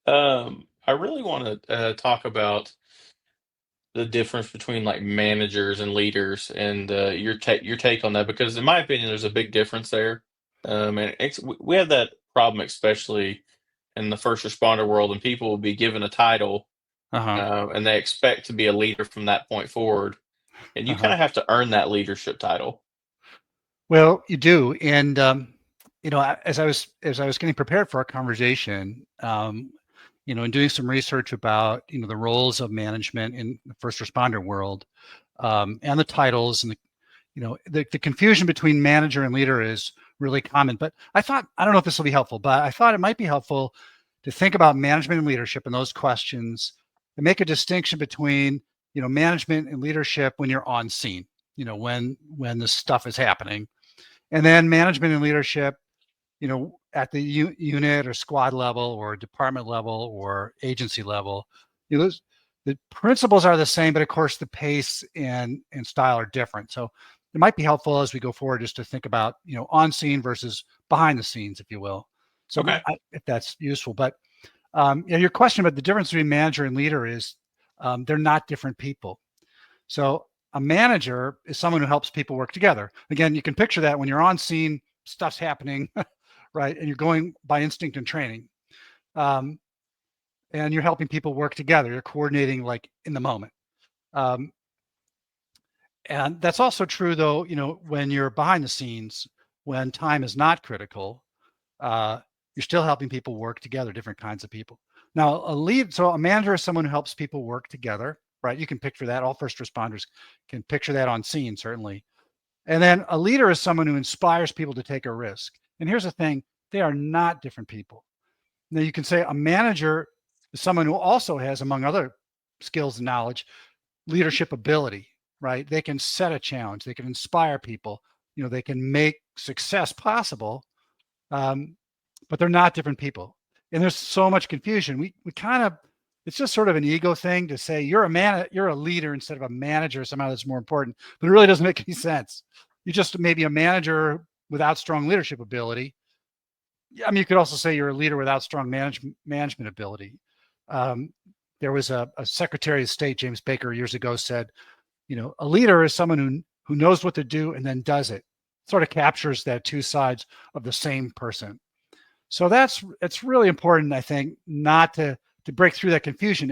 I really want to talk about the difference between like managers and leaders, and your take on that, because in my opinion, there's a big difference there. And we have that problem, especially in the first responder world, and people will be given a title, Uh-huh. and they expect to be a leader from that point forward, and you kind Uh-huh. of have to earn that leadership title. Well, you do. And as I was getting prepared for our conversation, and doing some research about, the roles of management in the first responder world, and the titles and the confusion between manager and leader is really common. But I don't know if this will be helpful, but I thought it might be helpful to think about management and leadership and those questions and make a distinction between, management and leadership when you're on scene, when the stuff is happening, and then management and leadership, at the unit or squad level or department level or agency level. Those the principles are the same, but of course the pace and style are different. So it might be helpful as we go forward just to think about, on scene versus behind the scenes, if you will. So Okay. if that's useful. But your question about the difference between manager and leader is, they're not different people. So a manager is someone who helps people work together. Again, you can picture that when you're on scene, stuff's happening, right? And you're going by instinct and training. Um, and you're helping people work together. You're coordinating like in the moment. Um, and that's also true though, when you're behind the scenes, when time is not critical, you're still helping people work together, different kinds of people. Now, so a manager is someone who helps people work together, right? You can picture that. All first responders can picture that on scene, certainly. And then a leader is someone who inspires people to take a risk. And here's the thing, they are not different people. Now, you can say a manager is someone who also has, among other skills and knowledge, leadership ability, right? They can set a challenge, they can inspire people, they can make success possible, um, but they're not different people. And there's so much confusion. We kind of, it's just sort of an ego thing to say you're a leader instead of a manager. Somehow that's more important, but it really doesn't make any sense. You just maybe a manager without strong leadership ability. I mean, you could also say you're a leader without strong management ability. Um, there was a Secretary of State, James Baker, years ago said, a leader is someone who knows what to do and then does it. Sort of captures that two sides of the same person. So it's really important, I think, not to break through that confusion.